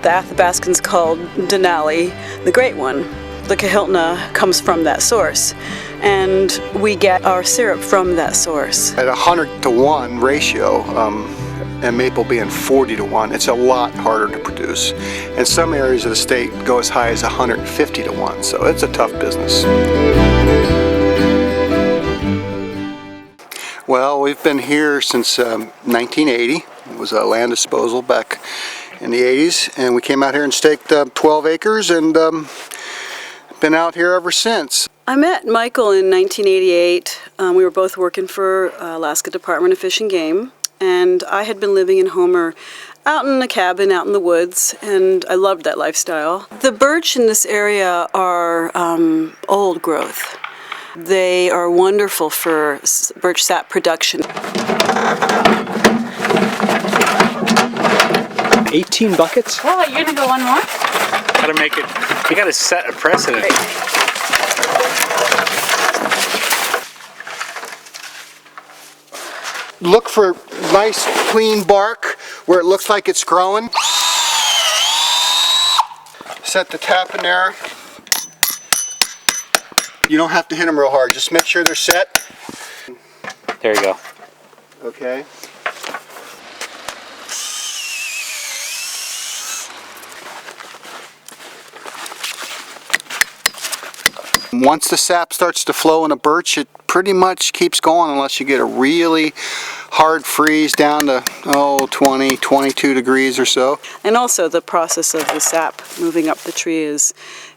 The Athabascan's called Denali, the Great One. The Kahiltna comes from that source, and we get our syrup from that source. At 100-to-1 ratio, and maple being 40-to-1, it's a lot harder to produce. And some areas of the state go as high as 150-to-1, so it's a tough business. Well, we've been here since 1980. It was a land disposal back in the 80s, and we came out here and staked 12 acres and been out here ever since. I met Michael in 1988. We were both working for Alaska Department of Fish and Game, and I had been living in Homer out in a cabin out in the woods, and I loved that lifestyle. The birch in this area are old growth. They are wonderful for birch sap production. 18 buckets? Oh, you're gonna go one more? Gotta make it, you gotta set a precedent. Look for nice clean bark where it looks like it's growing. Set the tap in there. You don't have to hit them real hard, just make sure they're set. There you go. Okay. Once the sap starts to flow in a birch, it pretty much keeps going unless you get a really hard freeze down to 20, 22 degrees or so. And also the process of the sap moving up the tree is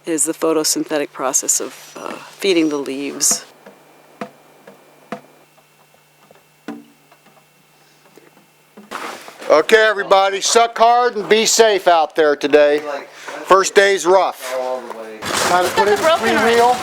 the photosynthetic process of feeding the leaves. Okay everybody, suck hard and be safe out there today. First day's rough. Time to put it in the three-wheel.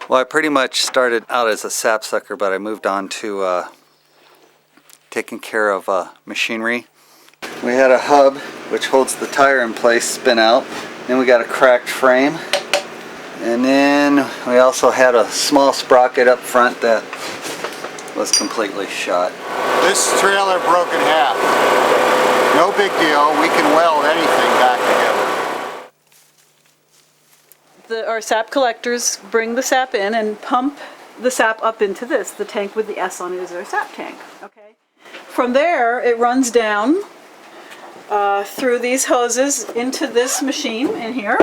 Well, I pretty much started out as a sapsucker, but I moved on to taking care of machinery. We had a hub which holds the tire in place, spin out. Then we got a cracked frame. And then we also had a small sprocket up front that was completely shot. This trailer broke in half. No big deal, we can weld anything back together. Our sap collectors bring the sap in and pump the sap up into this. The tank with the S on it is our sap tank. Okay. From there, it runs down through these hoses into this machine in here.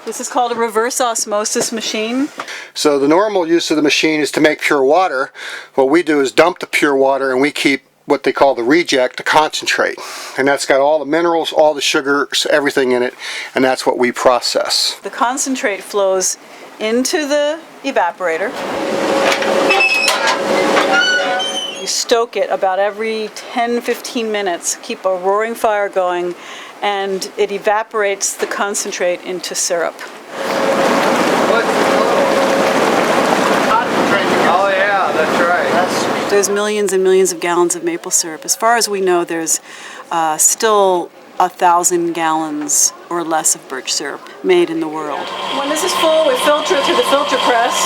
This is called a reverse osmosis machine. So the normal use of the machine is to make pure water. What we do is dump the pure water and we keep what they call the reject, the concentrate. And that's got all the minerals, all the sugars, everything in it, and that's what we process. The concentrate flows into the evaporator. You stoke it about every 10-15 minutes, keep a roaring fire going, and it evaporates the concentrate into syrup. Concentrate. Oh yeah, that's right. That's sweet There's millions and millions of gallons of maple syrup. As far as we know, there's still 1,000 gallons or less of birch syrup made in the world. When this is full, we filter it through the filter press.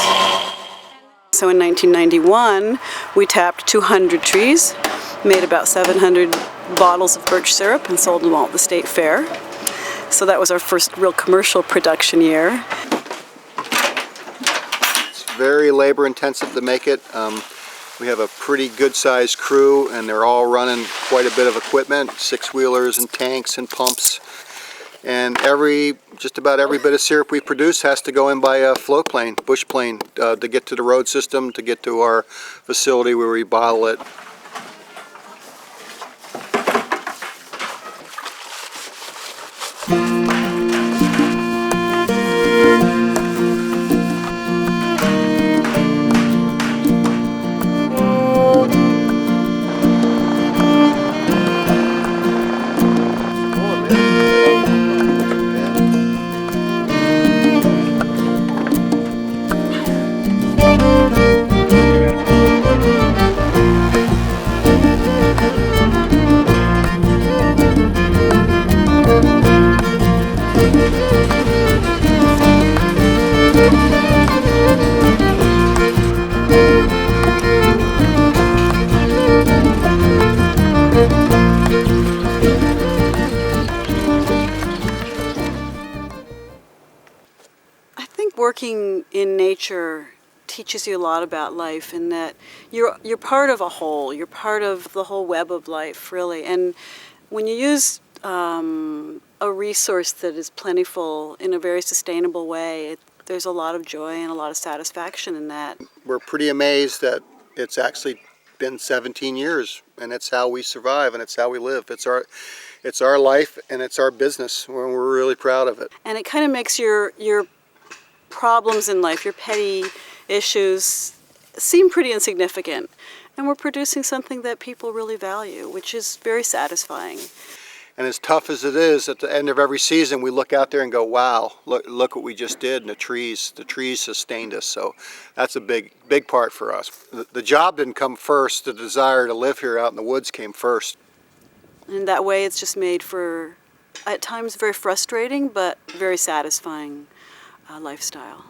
So in 1991, we tapped 200 trees, made about 700 bottles of birch syrup, and sold them all at the state fair. So that was our first real commercial production year. It's very labor intensive to make it. We have a pretty good sized crew, and they're all running quite a bit of equipment, 6-wheelers and tanks and pumps. And just about every bit of syrup we produce has to go in by a float plane, bush plane, to get to the road system, to get to our facility where we bottle it. Working in nature teaches you a lot about life, in that you're part of a whole. You're part of the whole web of life, really. And when you use a resource that is plentiful in a very sustainable way, there's a lot of joy and a lot of satisfaction in that. We're pretty amazed that it's actually been 17 years, and it's how we survive and it's how we live. It's our life and it's our business. We're really proud of it. And it kind of makes your problems in life, your petty issues, seem pretty insignificant. And we're producing something that people really value, which is very satisfying. And as tough as it is, at the end of every season, we look out there and go, wow, look what we just did, and the trees sustained us. So that's a big part for us. The job didn't come first. The desire to live here out in the woods came first. And that way it's just made for, at times, very frustrating, but very satisfying lifestyle.